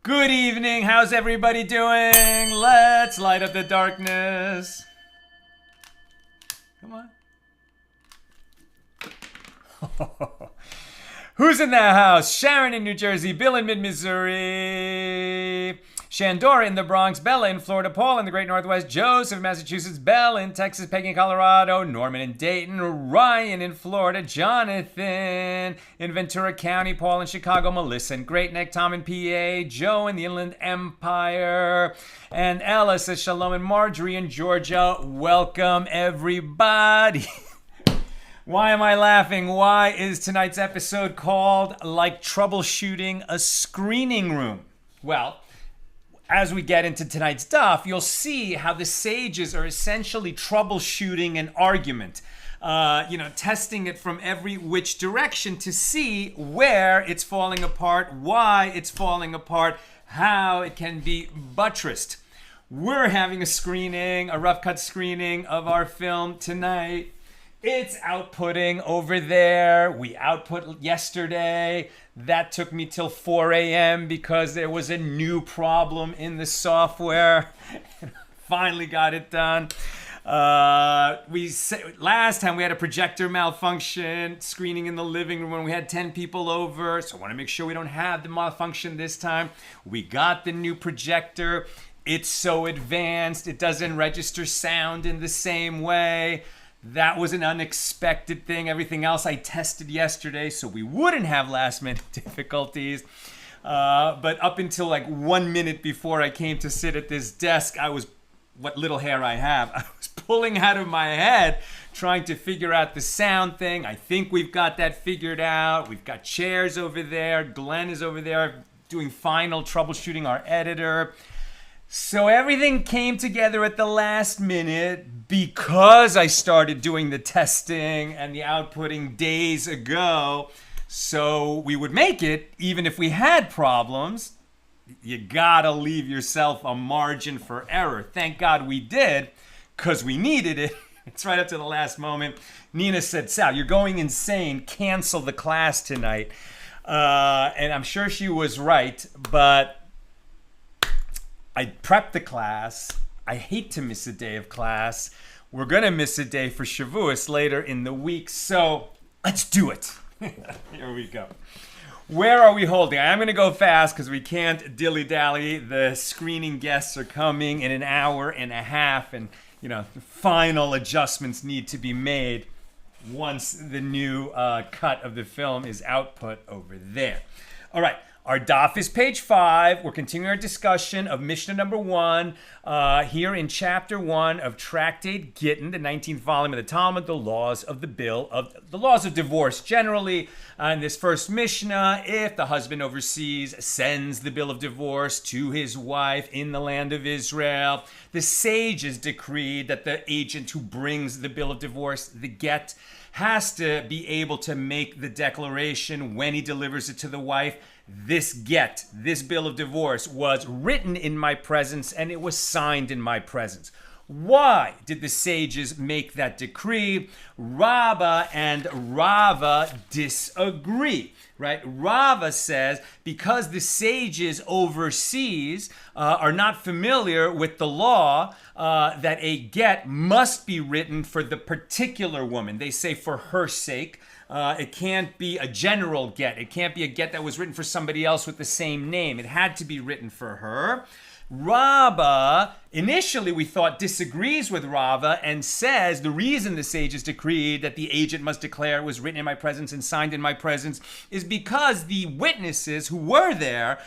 Good evening. How's everybody doing? Let's light up the darkness. Come on. Who's in the house? Sharon in New Jersey, Bill in mid-Missouri, Shandora in the Bronx, Bella in Florida, Paul in the Great Northwest, Joseph in Massachusetts, Belle in Texas, Peggy in Colorado, Norman in Dayton, Ryan in Florida, Jonathan in Ventura County, Paul in Chicago, Melissa in Great Neck, Tom in PA, Joe in the Inland Empire, and Ella says shalom and Marjorie in Georgia. Welcome, everybody. Why am I laughing? Why is tonight's episode called Like Troubleshooting a Screening Room? Well, as we get into tonight's stuff, you'll see how the sages are essentially troubleshooting an argument. Testing it from every which direction to see where it's falling apart, why it's falling apart, how it can be buttressed. We're having a rough cut screening of our film tonight. It's outputting over there. We output yesterday. That took me till 4 a.m. because there was a new problem in the software. Finally got it done. Last time we had a projector malfunction, screening in the living room when we had 10 people over. So I want to make sure we don't have the malfunction this time. We got the new projector. It's so advanced. It doesn't register sound in the same way. That was an unexpected thing. Everything else I tested yesterday, so we wouldn't have last-minute difficulties. But up until like 1 minute before I came to sit at this desk, what little hair I have, I was pulling out of my head, trying to figure out the sound thing. I think we've got that figured out. We've got chairs over there. Glenn is over there doing final troubleshooting, our editor. So everything came together at the last minute because I started doing the testing and the outputting days ago. So we would make it even if we had problems. You gotta leave yourself a margin for error. Thank God we did, because we needed it. It's right up to the last moment. Nina said, Sal, you're going insane. Cancel the class tonight. And I'm sure she was right, but I prepped the class. I hate to miss a day of class. We're going to miss a day for Shavuos later in the week, so let's do it. Here we go. Where are we holding? I'm going to go fast because we can't dilly-dally. The screening guests are coming in an hour and a half, and final adjustments need to be made once the new cut of the film is output over there. All right. Our daf is page 5. We're continuing our discussion of Mishna number 1 here in chapter 1 of Tractate Gittin, the 19th volume of the Talmud, the laws of divorce. Generally, in this first Mishnah, if the husband overseas sends the bill of divorce to his wife in the land of Israel, the sages decreed that the agent who brings the bill of divorce, the get, has to be able to make the declaration when he delivers it to the wife. This bill of divorce was written in my presence and it was signed in my presence. Why did the sages make that decree? Rabbah and Rava disagree, right? Rava says because the sages overseas are not familiar with the law that a get must be written for the particular woman. They say for her sake. It can't be a general get. It can't be a get that was written for somebody else with the same name. It had to be written for her. Rabbah, initially we thought, disagrees with Rava and says the reason the sages decreed that the agent must declare it was written in my presence and signed in my presence is because the witnesses who were there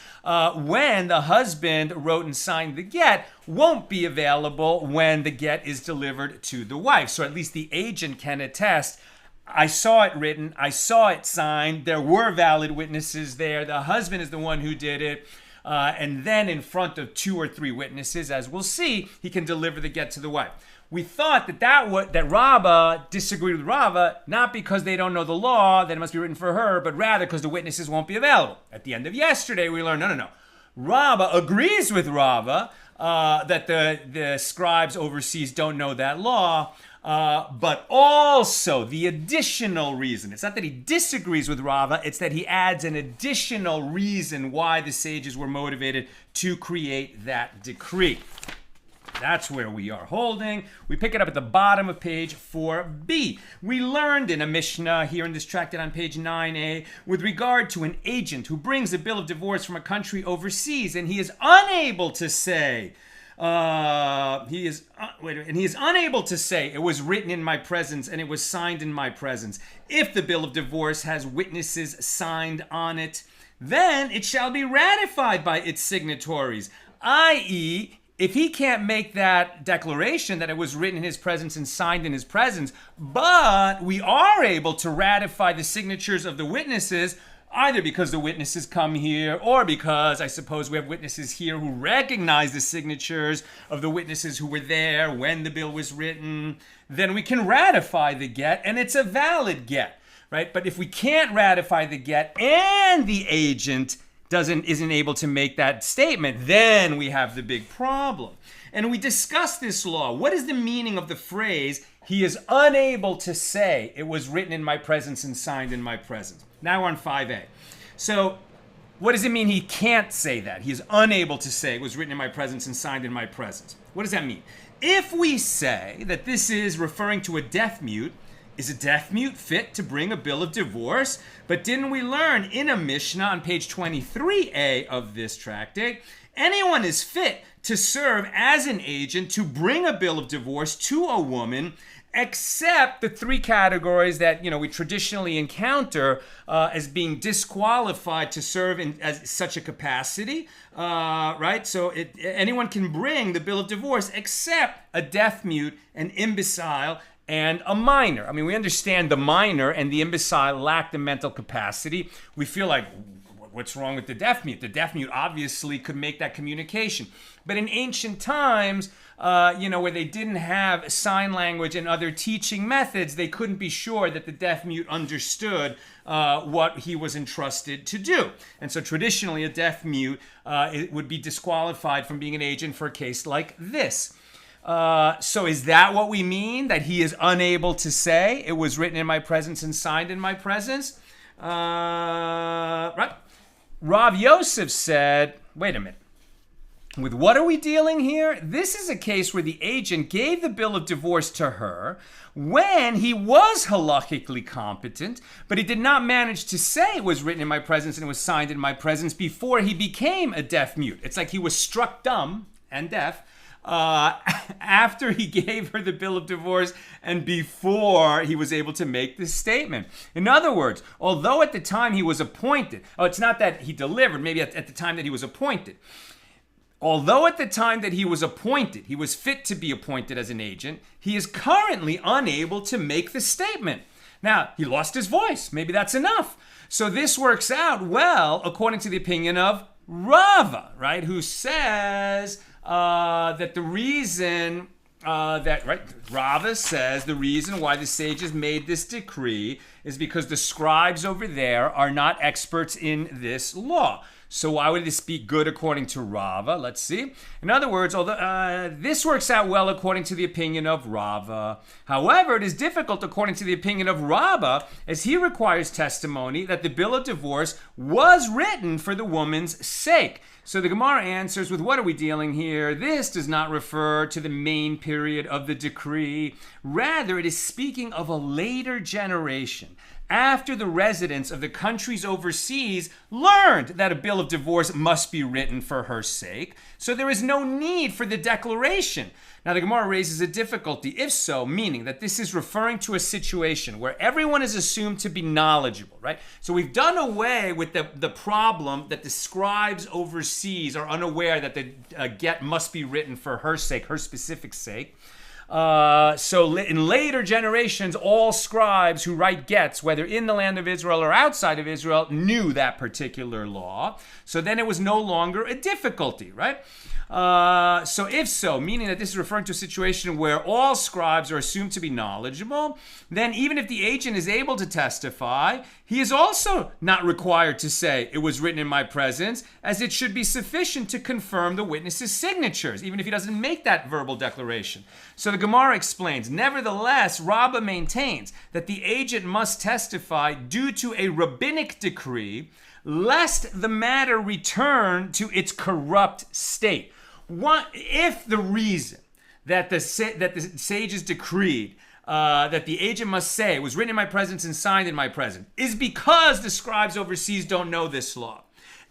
when the husband wrote and signed the get won't be available when the get is delivered to the wife. So at least the agent can attest, I saw it written, I saw it signed, there were valid witnesses there, the husband is the one who did it, and then in front of 2 or 3 witnesses, as we'll see, he can deliver the get to the wife. We thought that Rabbah disagreed with Rava, not because they don't know the law, that it must be written for her, but rather because the witnesses won't be available. At the end of yesterday, we learned, no. Rabbah agrees with Rava that the scribes overseas don't know that law, But also the additional reason. It's not that he disagrees with Rava, it's that he adds an additional reason why the sages were motivated to create that decree. That's where we are holding. We pick it up at the bottom of page 4b. We learned in a Mishna here in this tractate on page 9a with regard to an agent who brings a bill of divorce from a country overseas and he is unable to say, he is unable to say it was written in my presence and it was signed in my presence. If the bill of divorce has witnesses signed on it, then it shall be ratified by its signatories, i.e., if he can't make that declaration that it was written in his presence and signed in his presence, but we are able to ratify the signatures of the witnesses, either because the witnesses come here or because I suppose we have witnesses here who recognize the signatures of the witnesses who were there when the bill was written, then we can ratify the get and it's a valid get, right? But if we can't ratify the get and the agent isn't able to make that statement, then we have the big problem. And we discussed this law. What is the meaning of the phrase, he is unable to say it was written in my presence and signed in my presence? Now we're on 5a. So what does it mean he can't say that? He is unable to say it was written in my presence and signed in my presence. What does that mean? If we say that this is referring to a deaf mute, is a deaf mute fit to bring a bill of divorce? But didn't we learn in a Mishnah on page 23a of this tractate, anyone is fit to serve as an agent to bring a bill of divorce to a woman, except the three categories that we traditionally encounter as being disqualified to serve in as such a capacity, right? So anyone can bring the bill of divorce except a deaf mute, an imbecile, and a minor. I mean, we understand the minor and the imbecile lack the mental capacity. We feel like, what's wrong with the deaf mute? The deaf mute obviously could make that communication. But in ancient times, where they didn't have sign language and other teaching methods, they couldn't be sure that the deaf mute understood what he was entrusted to do. And so traditionally, a deaf mute it would be disqualified from being an agent for a case like this. So is that what we mean? That he is unable to say it was written in my presence and signed in my presence? Right. Rav Yosef said, wait a minute. With what are we dealing here? This is a case where the agent gave the bill of divorce to her when he was halakhically competent, but he did not manage to say it was written in my presence and it was signed in my presence before he became a deaf mute. It's like he was struck dumb and deaf after he gave her the bill of divorce and before he was able to make this statement. In other words, although at the time he was appointed, it's not that he delivered, maybe at the time that he was appointed. Although at the time that he was appointed, he was fit to be appointed as an agent, he is currently unable to make the statement. Now, he lost his voice. Maybe that's enough. So this works out well according to the opinion of Rava, right, who says that the reason Rava says the reason why the sages made this decree is because the scribes over there are not experts in this law. So why would this be good according to Rava? Let's see. In other words, although this works out well according to the opinion of Rava. However, it is difficult according to the opinion of Rava, as he requires testimony that the bill of divorce was written for the woman's sake. So the Gemara answers, with what are we dealing here? This does not refer to the main period of the decree. Rather, it is speaking of a later generation, after the residents of the countries overseas learned that a bill of divorce must be written for her sake. So there is no need for the declaration. Now the Gemara raises a difficulty, if so, meaning that this is referring to a situation where everyone is assumed to be knowledgeable, right? So we've done away with the problem that the scribes overseas are unaware that the get must be written for her sake, her specific sake. So in later generations, all scribes who write gets, whether in the land of Israel or outside of Israel, knew that particular law. So then it was no longer a difficulty, right? So if so, meaning that this is referring to a situation where all scribes are assumed to be knowledgeable, then even if the agent is able to testify, he is also not required to say it was written in my presence, as it should be sufficient to confirm the witness's signatures, even if he doesn't make that verbal declaration. So the Gemara explains, nevertheless, Rabbah maintains that the agent must testify due to a rabbinic decree, lest the matter return to its corrupt state. If the reason that the sages decreed that the agent must say it was written in my presence and signed in my presence is because the scribes overseas don't know this law,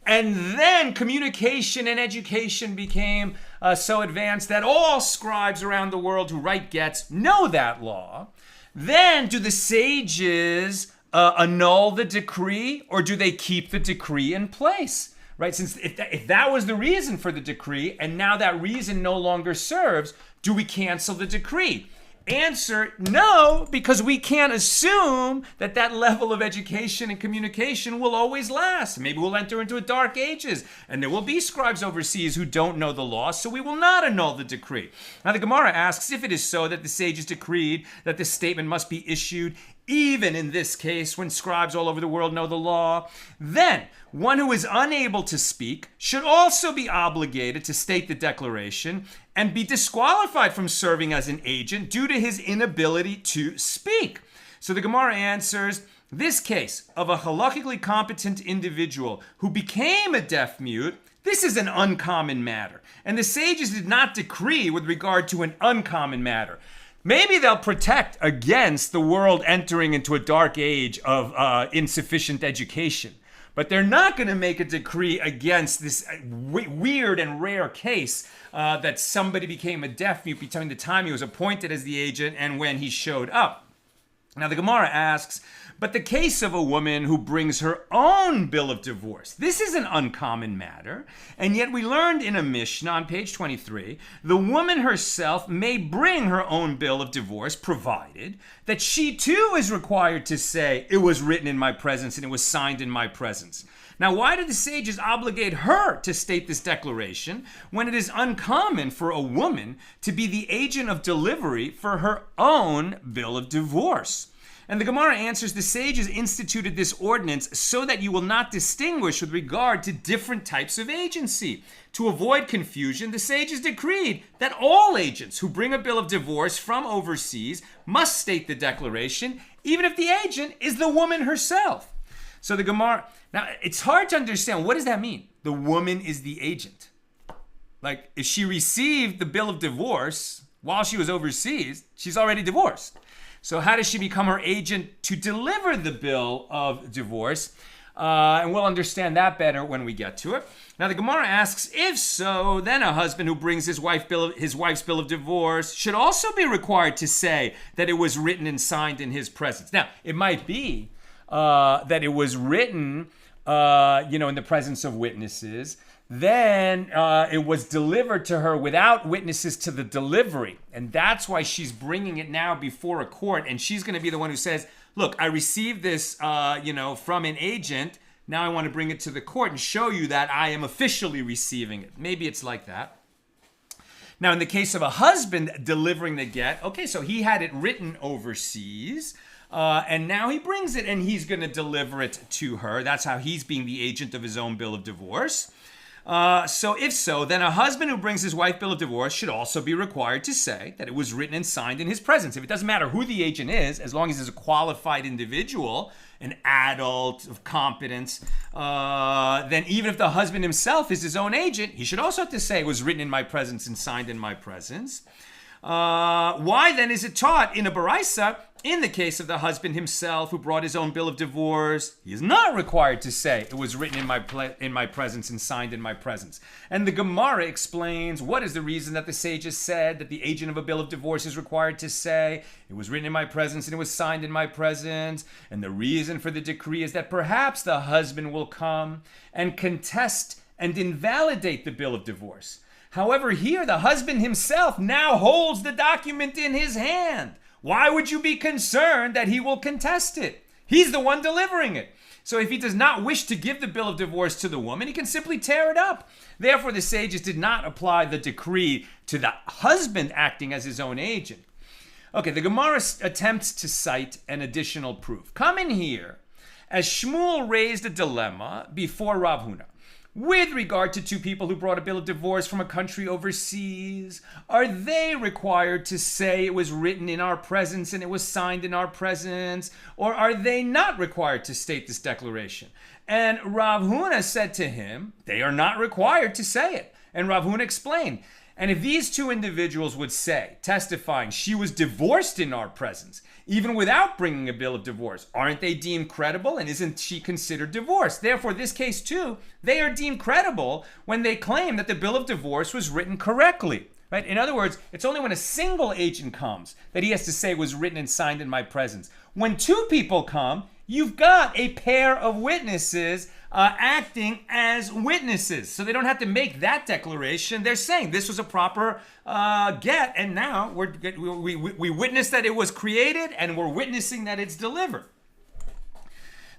and then communication and education became so advanced that all scribes around the world who write gets know that law, then do the sages annul the decree, or do they keep the decree in place? Right? Since if that was the reason for the decree, and now that reason no longer serves, do we cancel the decree? Answer, no, because we can't assume that that level of education and communication will always last. Maybe we'll enter into a dark ages, and there will be scribes overseas who don't know the law, so we will not annul the decree. Now the Gemara asks, if it is so that the sages decreed that this statement must be issued even in this case when scribes all over the world know the law, then one who is unable to speak should also be obligated to state the declaration and be disqualified from serving as an agent due to his inability to speak. So the Gemara answers, this case of a halakhically competent individual who became a deaf mute, this is an uncommon matter, and the sages did not decree with regard to an uncommon matter. Maybe they'll protect against the world entering into a dark age of insufficient education, but they're not going to make a decree against this weird and rare case that somebody became a deaf mute between the time he was appointed as the agent and when he showed up. Now the Gemara asks, but the case of a woman who brings her own bill of divorce, this is an uncommon matter, and yet we learned in a Mishna on page 23, the woman herself may bring her own bill of divorce, provided that she too is required to say, it was written in my presence and it was signed in my presence. Now, why do the sages obligate her to state this declaration when it is uncommon for a woman to be the agent of delivery for her own bill of divorce? And the Gemara answers, the sages instituted this ordinance so that you will not distinguish with regard to different types of agency. To avoid confusion, the sages decreed that all agents who bring a bill of divorce from overseas must state the declaration, even if the agent is the woman herself. So the Gemara, now it's hard to understand, what does that mean? The woman is the agent. Like, if she received the bill of divorce while she was overseas, she's already divorced. So how does she become her agent to deliver the bill of divorce? And we'll understand that better when we get to it. Now the Gemara asks, if so, then a husband who brings his wife's bill of divorce should also be required to say that it was written and signed in his presence. Now, it might be that it was written, in the presence of witnesses. Then it was delivered to her without witnesses to the delivery. And that's why she's bringing it now before a court. And she's going to be the one who says, look, I received this, from an agent. Now I want to bring it to the court and show you that I am officially receiving it. Maybe it's like that. Now, in the case of a husband delivering the get, okay, so he had it written overseas. And now he brings it and he's going to deliver it to her. That's how he's being the agent of his own bill of divorce. So if so, then a husband who brings his wife bill of divorce should also be required to say that it was written and signed in his presence. If it doesn't matter who the agent is, as long as he's a qualified individual, an adult of competence, then even if the husband himself is his own agent, he should also have to say it was written in my presence and signed in my presence. Why then is it taught in a baraisa, in the case of the husband himself who brought his own bill of divorce, he is not required to say it was written in my presence and signed in my presence. And the Gemara explains what is the reason that the sages said that the agent of a bill of divorce is required to say it was written in my presence and it was signed in my presence. And the reason for the decree is that perhaps the husband will come and contest and invalidate the bill of divorce. However, here the husband himself now holds the document in his hand. Why would you be concerned that he will contest it? He's the one delivering it. So if he does not wish to give the bill of divorce to the woman, he can simply tear it up. Therefore, the sages did not apply the decree to the husband acting as his own agent. Okay, the Gemara attempts to cite an additional proof. Come in here, as Shmuel raised a dilemma before Rav Huna. With regard to two people who brought a bill of divorce from a country overseas, are they required to say it was written in our presence and it was signed in our presence, or are they not required to state this declaration? And Rav Huna said to him, they are not required to say it. And Rav Huna explained, and if these two individuals would say, testifying, she was divorced in our presence, even without bringing a bill of divorce, aren't they deemed credible, and isn't she considered divorced? Therefore, this case too, they are deemed credible when they claim that the bill of divorce was written correctly. Right? In other words, it's only when a single agent comes that he has to say it was written and signed in my presence. When two people come, you've got a pair of witnesses acting as witnesses. So they don't have to make that declaration. They're saying this was a proper get, and now we witness that it was created, and we're witnessing that it's delivered.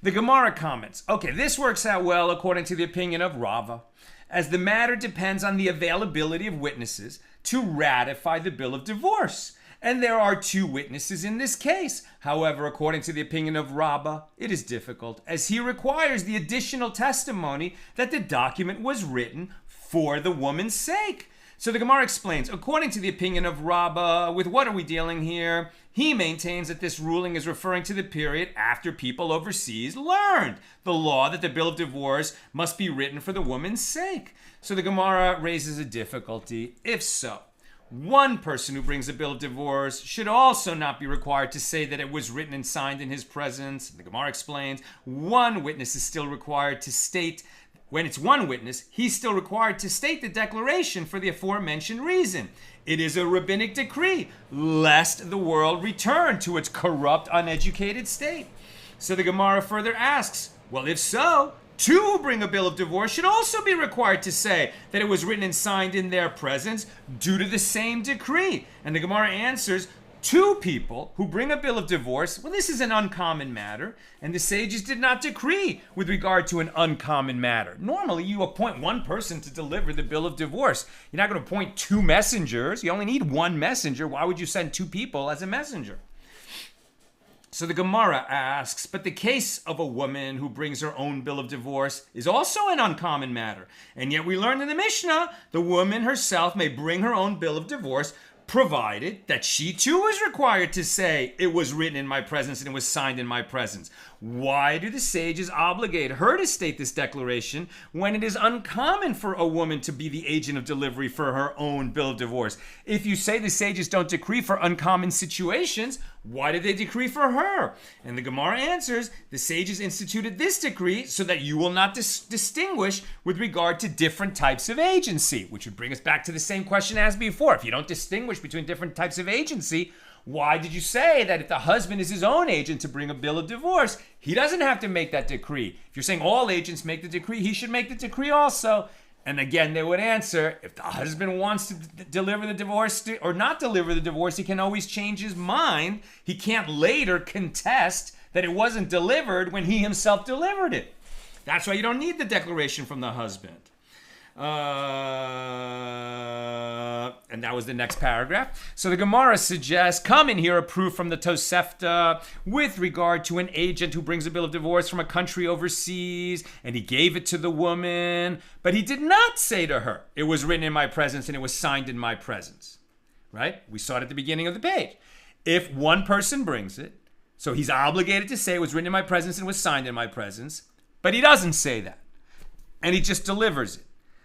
The Gemara comments, okay, this works out well according to the opinion of Rava, as the matter depends on the availability of witnesses to ratify the bill of divorce. And there are two witnesses in this case. However, according to the opinion of Rabbah, it is difficult, as he requires the additional testimony that the document was written for the woman's sake. So the Gemara explains, according to the opinion of Rabbah, with what are we dealing here? He maintains that this ruling is referring to the period after people overseas learned the law that the bill of divorce must be written for the woman's sake. So the Gemara raises a difficulty. If so, one person who brings a bill of divorce should also not be required to say that it was written and signed in his presence. The Gemara explains, one witness is still required to state, when it's one witness, he's still required to state the declaration for the aforementioned reason. It is a rabbinic decree, lest the world return to its corrupt, uneducated state. So the Gemara further asks, well, if so, two who bring a bill of divorce should also be required to say that it was written and signed in their presence due to the same decree. And the Gemara answers, two people who bring a bill of divorce, well, this is an uncommon matter, and the sages did not decree with regard to an uncommon matter. Normally, you appoint one person to deliver the bill of divorce. You're not going to appoint two messengers. You only need one messenger. Why would you send two people as a messenger? So the Gemara asks, but the case of a woman who brings her own bill of divorce is also an uncommon matter. And yet we learned in the Mishna, the woman herself may bring her own bill of divorce, provided that she too is required to say it was written in my presence and it was signed in my presence. Why do the sages obligate her to state this declaration when it is uncommon for a woman to be the agent of delivery for her own bill of divorce? If you say the sages don't decree for uncommon situations, why did they decree for her? And the Gemara answers, the sages instituted this decree so that you will not distinguish with regard to different types of agency, which would bring us back to the same question as before. If you don't distinguish between different types of agency, why did you say that if the husband is his own agent to bring a bill of divorce, he doesn't have to make that decree? If you're saying all agents make the decree, he should make the decree also. And again, they would answer, if the husband wants to deliver the divorce or not deliver the divorce, he can always change his mind. He can't later contest that it wasn't delivered when he himself delivered it. That's why you don't need the declaration from the husband. And that was the next paragraph. So the Gemara suggests, come in here a proof from the Tosefta with regard to an agent who brings a bill of divorce from a country overseas, and he gave it to the woman, but he did not say to her, it was written in my presence and it was signed in my presence. Right? We saw it at the beginning of the page. If one person brings it, so he's obligated to say it was written in my presence and was signed in my presence, but he doesn't say that, and he just delivers it.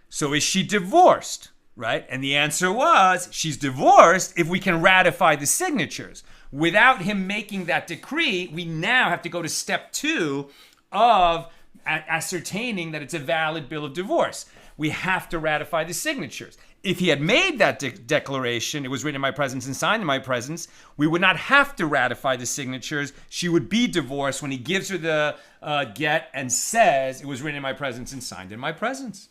So is she divorced, right? And the answer was, she's divorced if we can ratify the signatures. Without him making that decree, we now have to go to step 2 of ascertaining that it's a valid bill of divorce. We have to ratify the signatures. If he had made that declaration, it was written in my presence and signed in my presence, we would not have to ratify the signatures. She would be divorced when he gives her the get and says it was written in my presence and signed in my presence.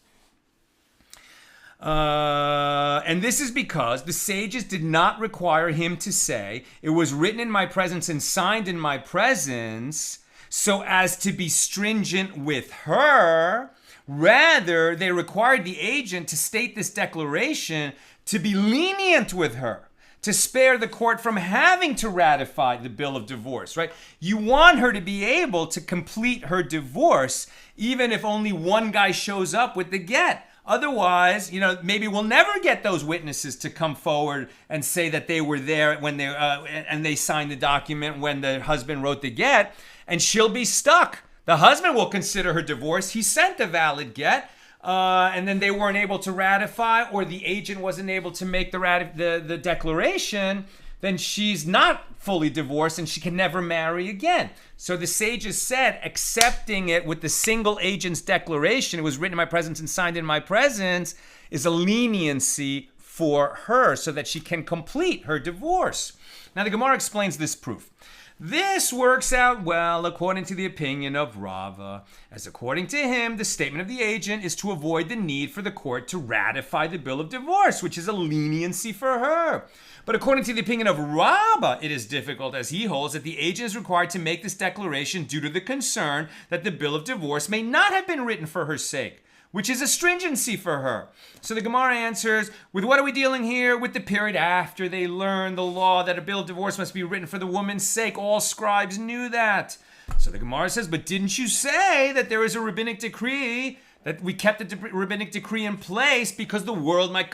And this is because the sages did not require him to say it was written in my presence and signed in my presence so as to be stringent with her. Rather, they required the agent to state this declaration to be lenient with her, to spare the court from having to ratify the bill of divorce, right? You want her to be able to complete her divorce, even if only one guy shows up with the get. Otherwise, maybe we'll never get those witnesses to come forward and say that they were there when and they signed the document when the husband wrote the get, and she'll be stuck. The husband will consider her divorced. He sent a valid get, and then they weren't able to ratify, or the agent wasn't able to make the declaration. Then she's not fully divorced and she can never marry again. So the sages said accepting it with the single agent's declaration, it was written in my presence and signed in my presence, is a leniency for her so that she can complete her divorce. Now the Gemara explains this proof. This works out well according to the opinion of Rava, as according to him, the statement of the agent is to avoid the need for the court to ratify the bill of divorce, which is a leniency for her. But according to the opinion of Rabba, it is difficult, as he holds that the agent is required to make this declaration due to the concern that the bill of divorce may not have been written for her sake, which is a stringency for her. So the Gemara answers, with what are we dealing here? With the period after they learned the law that a bill of divorce must be written for the woman's sake. All scribes knew that. So the Gemara says, but didn't you say that there is a rabbinic decree, that we kept the rabbinic decree in place because the world might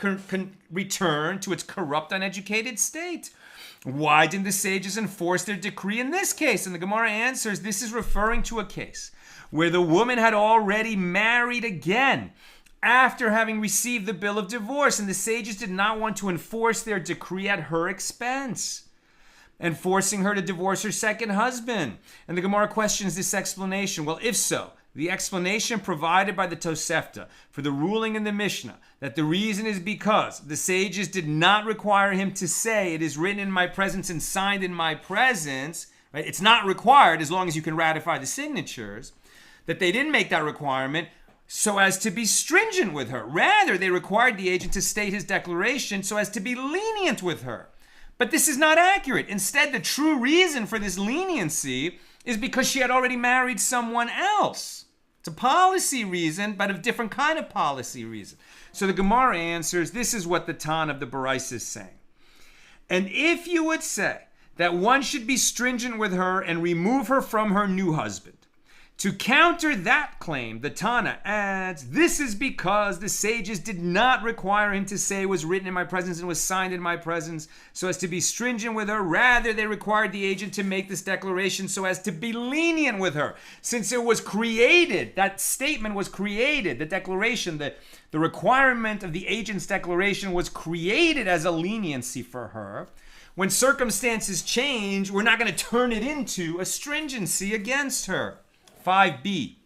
return to its corrupt, uneducated state? Why didn't the sages enforce their decree in this case? And the Gemara answers, this is referring to a case where the woman had already married again after having received the bill of divorce, and the sages did not want to enforce their decree at her expense and forcing her to divorce her second husband. And the Gemara questions this explanation. Well, if so, the explanation provided by the Tosefta for the ruling in the Mishna that the reason is because the sages did not require him to say it is written in my presence and signed in my presence, right? It's not required as long as you can ratify the signatures. That they didn't make that requirement so as to be stringent with her. Rather, they required the agent to state his declaration so as to be lenient with her. But this is not accurate. Instead, the true reason for this leniency is because she had already married someone else. It's a policy reason, but a different kind of policy reason. So the Gemara answers, this is what the Tan of the Baraisa is saying. And if you would say that one should be stringent with her and remove her from her new husband, to counter that claim, the Tana adds, this is because the sages did not require him to say it was written in my presence and was signed in my presence so as to be stringent with her. Rather, they required the agent to make this declaration so as to be lenient with her. Since it was created, that statement was created, the declaration, the requirement of the agent's declaration was created as a leniency for her. When circumstances change, we're not going to turn it into a stringency against her. 5b.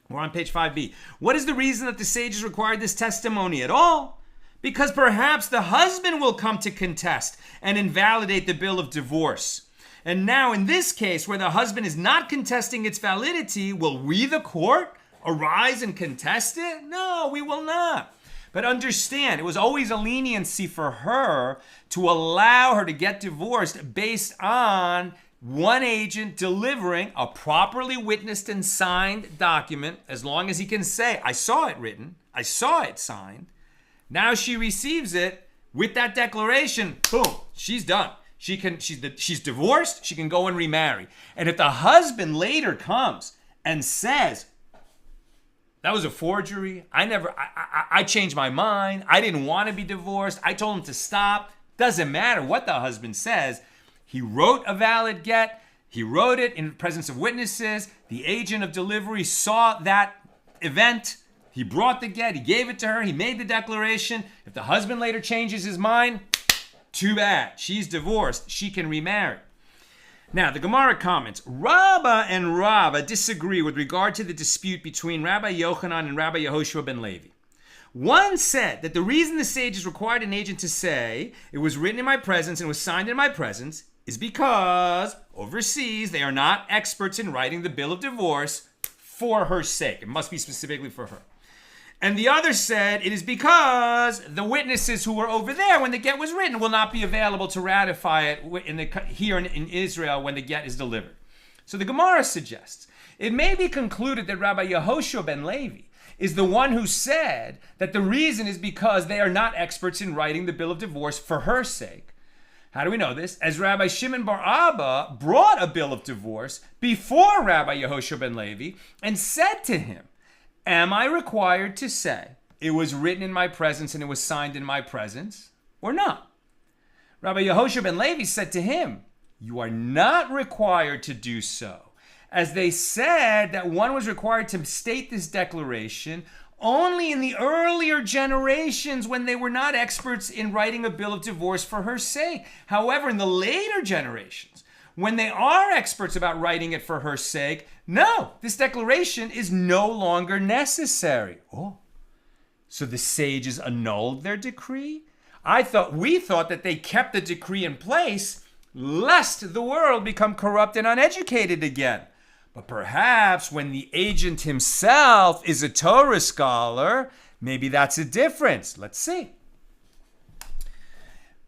We're on page 5b. What is the reason that the sages required this testimony at all? Because perhaps the husband will come to contest and invalidate the bill of divorce. And now in this case, where the husband is not contesting its validity, will we, the court, arise and contest it? No, we will not. But understand, it was always a leniency for her to allow her to get divorced based on one agent delivering a properly witnessed and signed document, as long as he can say, I saw it written, I saw it signed. Now she receives it with that declaration, boom, she's done. She's divorced, she can go and remarry. And if the husband later comes and says, that was a forgery, I changed my mind, I didn't want to be divorced, I told him to stop, doesn't matter what the husband says. He wrote a valid get. He wrote it in the presence of witnesses. The agent of delivery saw that event. He brought the get. He gave it to her. He made the declaration. If the husband later changes his mind, too bad. She's divorced. She can remarry. Now, the Gemara comments, Rabba and Rava disagree with regard to the dispute between Rabbi Yochanan and Rabbi Yehoshua ben Levi. One said that the reason the sages required an agent to say it was written in my presence and was signed in my presence is because overseas they are not experts in writing the bill of divorce for her sake. It must be specifically for her. And the other said it is because the witnesses who were over there when the get was written will not be available to ratify it here in Israel when the get is delivered. So the Gemara suggests, it may be concluded that Rabbi Yehoshua ben Levi is the one who said that the reason is because they are not experts in writing the bill of divorce for her sake. How do we know this? As Rabbi Shimon bar Abba brought a bill of divorce before Rabbi Yehoshua ben Levi and said to him, am I required to say it was written in my presence and it was signed in my presence or not? Rabbi Yehoshua ben Levi said to him, you are not required to do so, as they said that one was required to state this declaration only in the earlier generations when they were not experts in writing a bill of divorce for her sake. However, in the later generations, when they are experts about writing it for her sake, no, this declaration is no longer necessary. Oh, so the sages annulled their decree? We thought that they kept the decree in place lest the world become corrupt and uneducated again. But perhaps when the agent himself is a Torah scholar, maybe that's a difference. Let's see.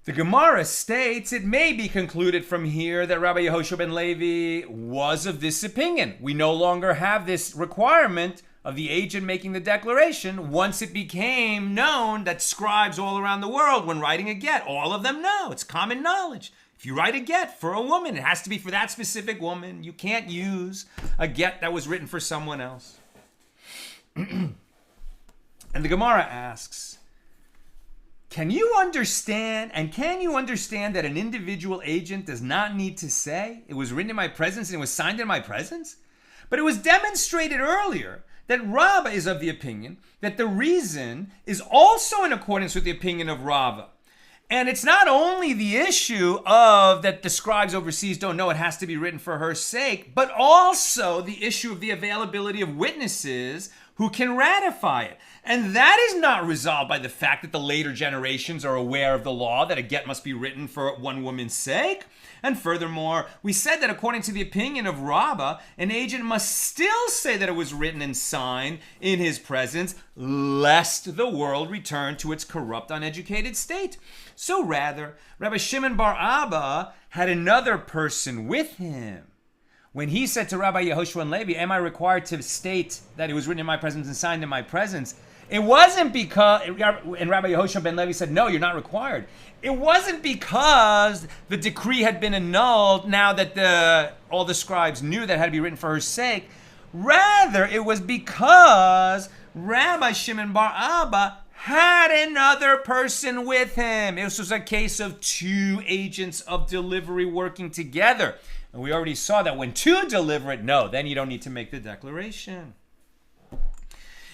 The Gemara states it may be concluded from here that Rabbi Yehoshua ben Levi was of this opinion. We no longer have this requirement of the agent making the declaration once it became known that scribes all around the world, when writing a get, all of them know. It's common knowledge. If you write a get for a woman, it has to be for that specific woman. You can't use a get that was written for someone else. And the Gemara asks, can you understand that an individual agent does not need to say it was written in my presence and it was signed in my presence? But it was demonstrated earlier that Rabbah is of the opinion that the reason is also in accordance with the opinion of Rabbah. And it's not only the issue of that the scribes overseas don't know it has to be written for her sake, but also the issue of the availability of witnesses who can ratify it. And that is not resolved by the fact that the later generations are aware of the law that a get must be written for one woman's sake. And furthermore, we said that according to the opinion of Rabbah, an agent must still say that it was written and signed in his presence, lest the world return to its corrupt, uneducated state. So rather, Rabbi Shimon bar Abba had another person with him. When he said to Rabbi Yehoshua ben Levi, am I required to state that it was written in my presence and signed in my presence? It wasn't because, and Rabbi Yehoshua ben Levi said, no, you're not required. It wasn't because the decree had been annulled now that all the scribes knew that it had to be written for her sake. Rather, it was because Rabbi Shimon bar Abba had another person with him. This was a case of two agents of delivery working together. And we already saw that when two deliver it, no, then you don't need to make the declaration.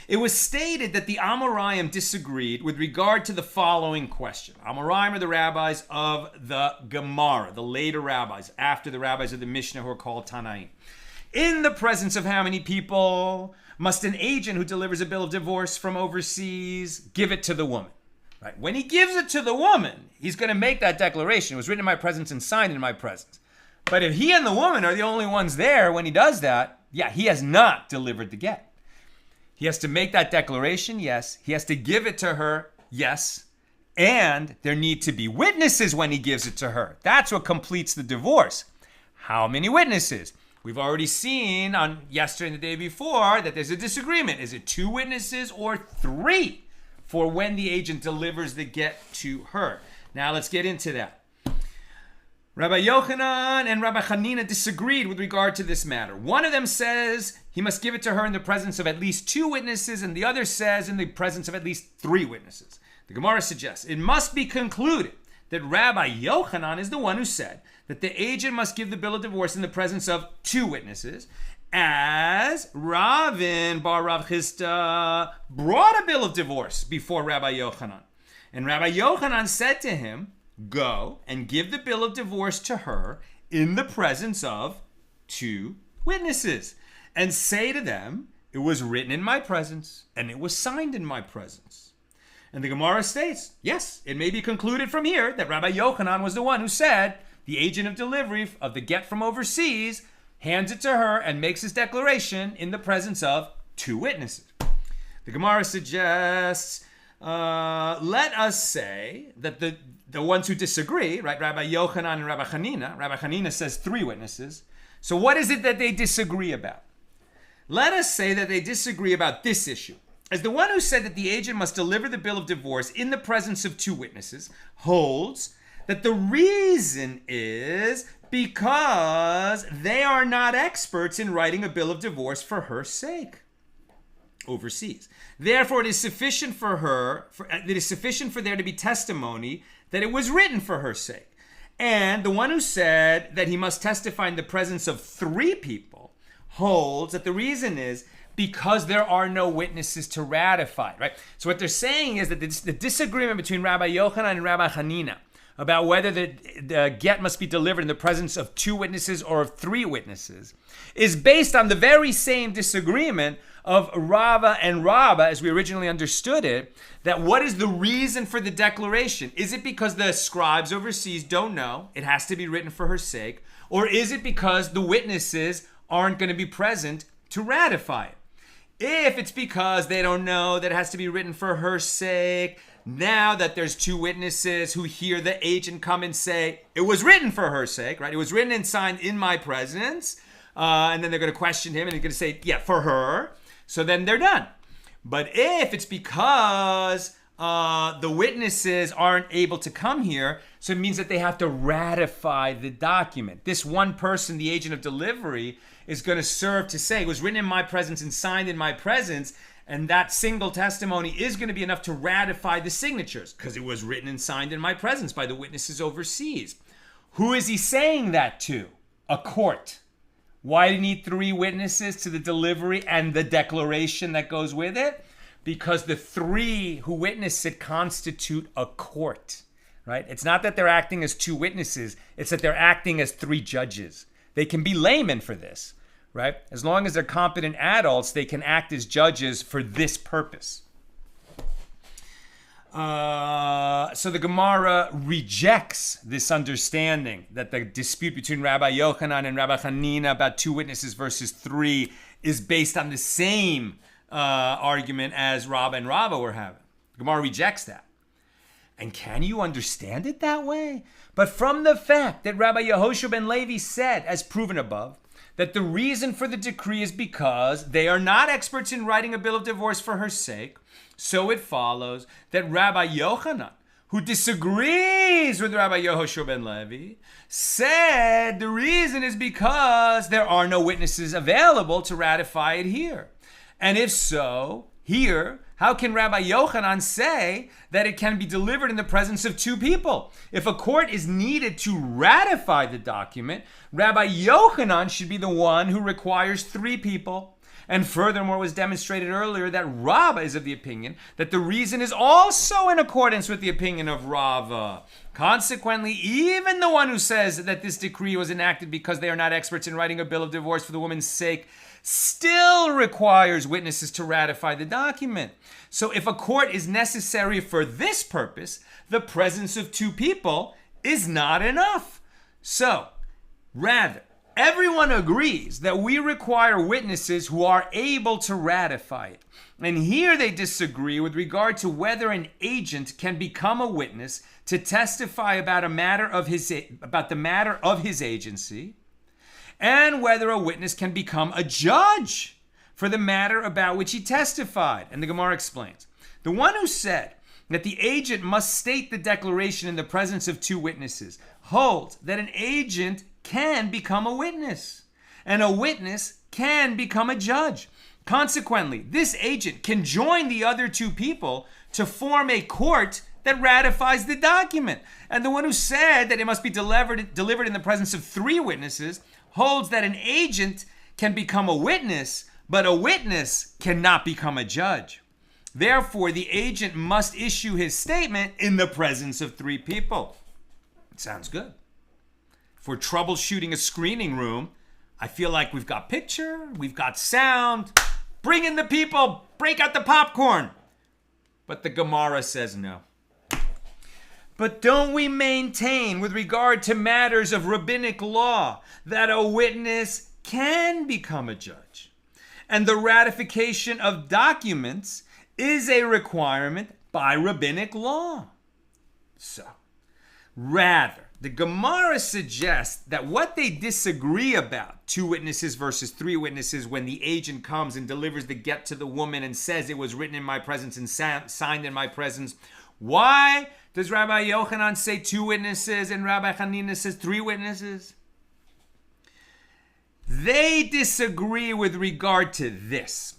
It was stated that the Amoraim disagreed with regard to the following question. Amoraim are the rabbis of the Gemara, the later rabbis, after the rabbis of the Mishna who are called Tanaim. In the presence of how many people must an agent who delivers a bill of divorce from overseas give it to the woman? Right? When he gives it to the woman, he's going to make that declaration. It was written in my presence and signed in my presence. But if he and the woman are the only ones there when he does that, yeah, he has not delivered the get. He has to make that declaration, yes. He has to give it to her, yes. And there need to be witnesses when he gives it to her. That's what completes the divorce. How many witnesses? We've already seen on yesterday and the day before that there's a disagreement. Is it 2 witnesses or 3 for when the agent delivers the get to her? Now let's get into that. Rabbi Yochanan and Rabbi Hanina disagreed with regard to this matter. One of them says he must give it to her in the presence of at least 2 witnesses, and the other says in the presence of at least 3 witnesses. The Gemara suggests it must be concluded that Rabbi Yochanan is the one who said that the agent must give the bill of divorce in the presence of 2 witnesses, as Ravin bar Rav Chisda brought a bill of divorce before Rabbi Yochanan. And Rabbi Yochanan said to him, go and give the bill of divorce to her in the presence of 2 witnesses and say to them, it was written in my presence and it was signed in my presence. And the Gemara states, yes, it may be concluded from here that Rabbi Yochanan was the one who said the agent of delivery of the get from overseas hands it to her and makes his declaration in the presence of 2 witnesses. The Gemara suggests, let us say that the ones who disagree, right, Rabbi Yochanan and Rabbi Hanina says 3 witnesses. So what is it that they disagree about? Let us say that they disagree about this issue. As the one who said that the agent must deliver the bill of divorce in the presence of two witnesses holds that the reason is because they are not experts in writing a bill of divorce for her sake overseas. Therefore, it is sufficient for there to be testimony that it was written for her sake. And the one who said that he must testify in the presence of three people holds that the reason is because there are no witnesses to ratify, right? So what they're saying is that the disagreement between Rabbi Yochanan and Rabbi Hanina about whether the get must be delivered in the presence of two witnesses or of three witnesses is based on the very same disagreement of Rava and Rabba, as we originally understood it, that what is the reason for the declaration? Is it because the scribes overseas don't know, it has to be written for her sake, or is it because the witnesses aren't going to be present to ratify it? If it's because they don't know that it has to be written for her sake, now that there's two witnesses who hear the agent come and say, it was written for her sake, right? It was written and signed in my presence. And then they're going to question him and he's going to say, yeah, for her. So then they're done. But if it's because the witnesses aren't able to come here, so it means that they have to ratify the document. This one person, the agent of delivery, is going to serve to say, it was written in my presence and signed in my presence. And that single testimony is going to be enough to ratify the signatures because it was written and signed in my presence by the witnesses overseas. Who is he saying that to? A court. Why do you need three witnesses to the delivery and the declaration that goes with it? Because the three who witness it constitute a court, right? It's not that they're acting as two witnesses. It's that they're acting as three judges. They can be laymen for this, right? As long as they're competent adults, they can act as judges for this purpose. So the Gemara rejects this understanding that the dispute between Rabbi Yochanan and Rabbi Hanina about two witnesses versus three is based on the same argument as Rabba and Rabba were having. The Gemara rejects that. And can you understand it that way? But from the fact that Rabbi Yehoshua ben Levi said, as proven above, that the reason for the decree is because they are not experts in writing a bill of divorce for her sake, so it follows that Rabbi Yochanan, who disagrees with Rabbi Yehoshua ben Levi, said the reason is because there are no witnesses available to ratify it here. And if so, here, how can Rabbi Yochanan say that it can be delivered in the presence of two people? If a court is needed to ratify the document, Rabbi Yochanan should be the one who requires three people. And furthermore, was demonstrated earlier that Rava is of the opinion that the reason is also in accordance with the opinion of Rava. Consequently, even the one who says that this decree was enacted because they are not experts in writing a bill of divorce for the woman's sake still requires witnesses to ratify the document. So if a court is necessary for this purpose, the presence of two people is not enough. So, rather, everyone agrees that we require witnesses who are able to ratify it. And here they disagree with regard to whether an agent can become a witness to testify about the matter of his agency, and whether a witness can become a judge for the matter about which he testified. And the Gemara explains. The one who said that the agent must state the declaration in the presence of two witnesses holds that an agent can become a witness, and a witness can become a judge. Consequently, this agent can join the other two people to form a court that ratifies the document. And the one who said that it must be delivered in the presence of three witnesses holds that an agent can become a witness, but a witness cannot become a judge. Therefore, the agent must issue his statement in the presence of three people. Sounds good. For troubleshooting a screening room, I feel like we've got picture, we've got sound. Bring in the people, break out the popcorn. But the Gemara says no. But don't we maintain with regard to matters of rabbinic law that a witness can become a judge? And the ratification of documents is a requirement by rabbinic law. So, rather The Gemara suggests that what they disagree about, 2 witnesses versus 3 witnesses, when the agent comes and delivers the get to the woman and says it was written in my presence and signed in my presence, why does Rabbi Yochanan say 2 witnesses and Rabbi Hanina says 3 witnesses? They disagree with regard to this.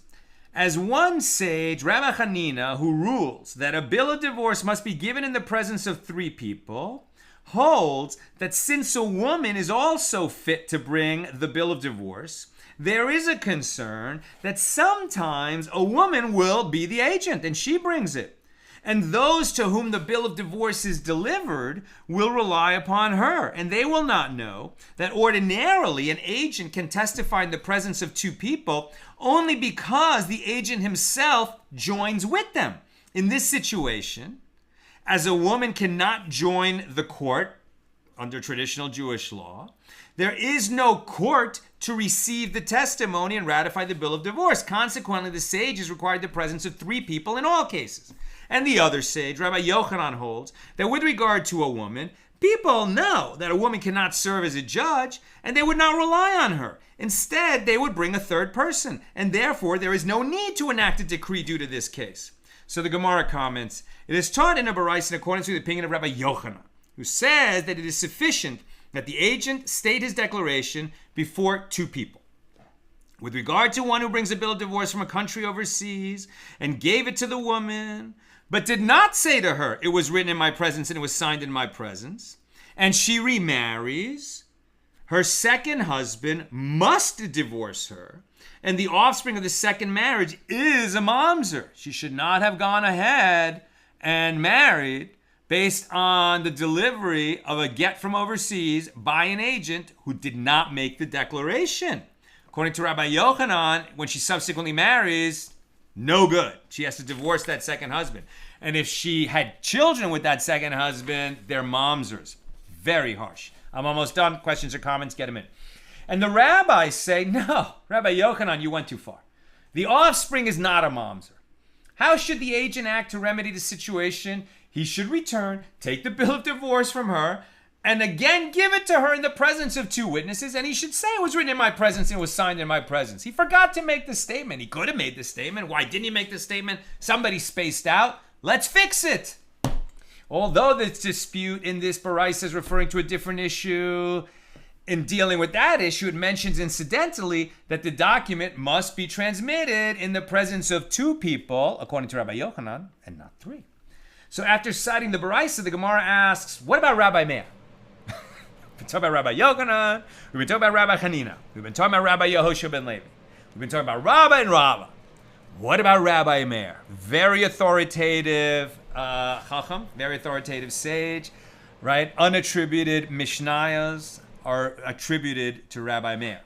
As one sage, Rabbi Hanina, who rules that a bill of divorce must be given in the presence of 3 people, holds that since a woman is also fit to bring the bill of divorce, there is a concern that sometimes a woman will be the agent and she brings it. And those to whom the bill of divorce is delivered will rely upon her, and they will not know that ordinarily an agent can testify in the presence of 2 people only because the agent himself joins with them. In this situation, as a woman cannot join the court under traditional Jewish law, there is no court to receive the testimony and ratify the bill of divorce. Consequently, the sage is required the presence of 3 people in all cases. And the other sage, Rabbi Yochanan, holds that with regard to a woman, people know that a woman cannot serve as a judge, and they would not rely on her. Instead, they would bring a 3rd person, and therefore there is no need to enact a decree due to this case. So the Gemara comments, it is taught in a Baraisa in accordance with the opinion of Rabbi Yochanan, who says that it is sufficient that the agent state his declaration before 2 people. With regard to one who brings a bill of divorce from a country overseas and gave it to the woman, but did not say to her, it was written in my presence and it was signed in my presence, and she remarries, her 2nd husband must divorce her, and the offspring of the 2nd marriage is a mamzer. She should not have gone ahead and married based on the delivery of a get from overseas by an agent who did not make the declaration. According to Rabbi Yochanan, when she subsequently marries, no good. She has to divorce that 2nd husband. And if she had children with that 2nd husband, they're mamzers. Very harsh. I'm almost done. Questions or comments? Get them in. And the rabbis say, no, Rabbi Yochanan, you went too far. The offspring is not a mamzer. How should the agent act to remedy the situation? He should return, take the bill of divorce from her, and again give it to her in the presence of 2 witnesses, and he should say it was written in my presence and it was signed in my presence. He forgot to make the statement. He could have made the statement. Why didn't he make the statement? Somebody spaced out. Let's fix it. Although this dispute in this Baraisa is referring to a different issue, in dealing with that issue, it mentions incidentally that the document must be transmitted in the presence of 2 people, according to Rabbi Yochanan, and not 3. So after citing the Baraisa, the Gemara asks, what about Rabbi Meir? We've been talking about Rabbi Yochanan, we've been talking about Rabbi Hanina, we've been talking about Rabbi Yehoshua ben Levi, we've been talking about Rabbi and Rabba. What about Rabbi Meir? Very authoritative Chacham, very authoritative sage, right? Unattributed Mishnayos are attributed to Rabbi Meir.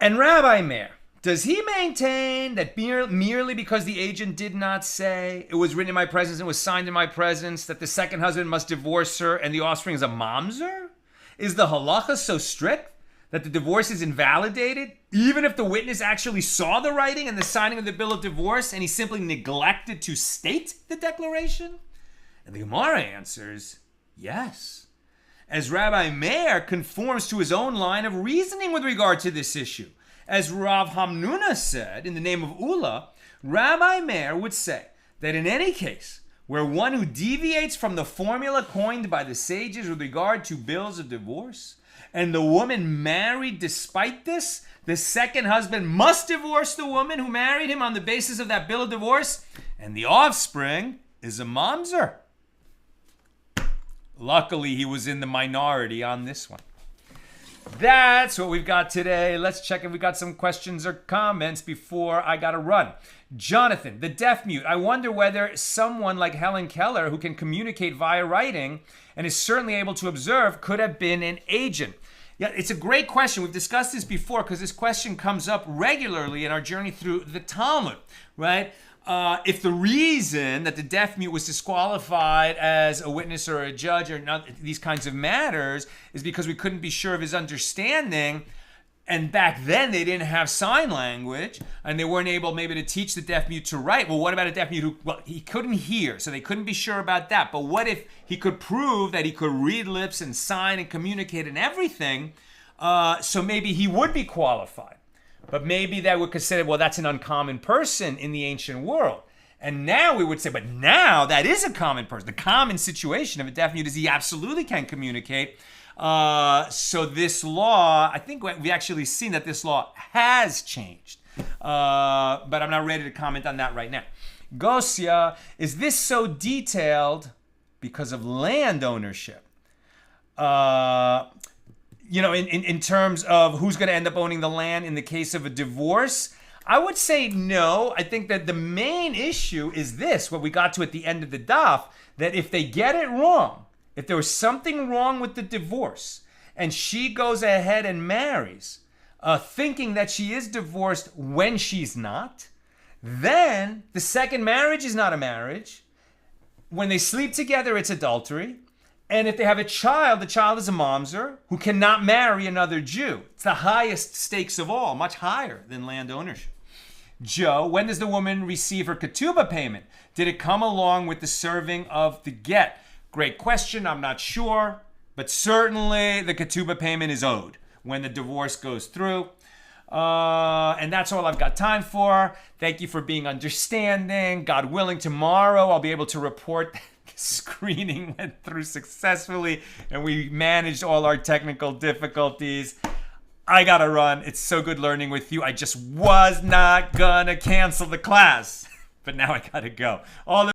And Rabbi Meir, does he maintain that merely because the agent did not say it was written in my presence and was signed in my presence that the 2nd husband must divorce her and the offspring is a mamzer? Is the halacha so strict that the divorce is invalidated even if the witness actually saw the writing and the signing of the bill of divorce and he simply neglected to state the declaration? And the Gemara answers, yes. As Rabbi Meir conforms to his own line of reasoning with regard to this issue. As Rav Hamnuna said, in the name of Ula, Rabbi Meir would say that in any case where one who deviates from the formula coined by the sages with regard to bills of divorce, and the woman married despite this, the 2nd husband must divorce the woman who married him on the basis of that bill of divorce, and the offspring is a mamzer. Luckily, he was in the minority on this one. That's what we've got today. Let's check if we got some questions or comments before I gotta run. Jonathan, the deaf mute. I wonder whether someone like Helen Keller, who can communicate via writing and is certainly able to observe, could have been an agent. Yeah, it's a great question. We've discussed this before because this question comes up regularly in our journey through the Talmud, right? If the reason that the deaf mute was disqualified as a witness or a judge or not, these kinds of matters is because we couldn't be sure of his understanding, And back then they didn't have sign language, and they weren't able maybe to teach the deaf mute to write. Well, what about a deaf mute who, well, he couldn't hear, so they couldn't be sure about that. But what if he could prove that he could read lips and sign and communicate and everything? So maybe he would be qualified. But maybe that would consider, well, that's an uncommon person in the ancient world. And now we would say, but now that is a common person. The common situation of a deaf mute is he absolutely can communicate. So this law, I think we actually seen that this law has changed. But I'm not ready to comment on that right now. Gosia, is this so detailed because of land ownership? In terms of who's going to end up owning the land in the case of a divorce, I would say no. I think that the main issue is this, what we got to at the end of the daf, that if they get it wrong, if there was something wrong with the divorce, and she goes ahead and marries, thinking that she is divorced when she's not, then the second marriage is not a marriage. When they sleep together, it's adultery. And if they have a child, the child is a mamzer who cannot marry another Jew. It's the highest stakes of all, much higher than land ownership. Joe, when does the woman receive her ketubah payment? Did it come along with the serving of the get? Great question. I'm not sure. But certainly the ketubah payment is owed when the divorce goes through. And that's all I've got time for. Thank you for being understanding. God willing, tomorrow I'll be able to report screening went through successfully and we managed all our technical difficulties. I gotta run. It's so good learning with you. I just was not gonna cancel the class, but now I gotta go. All the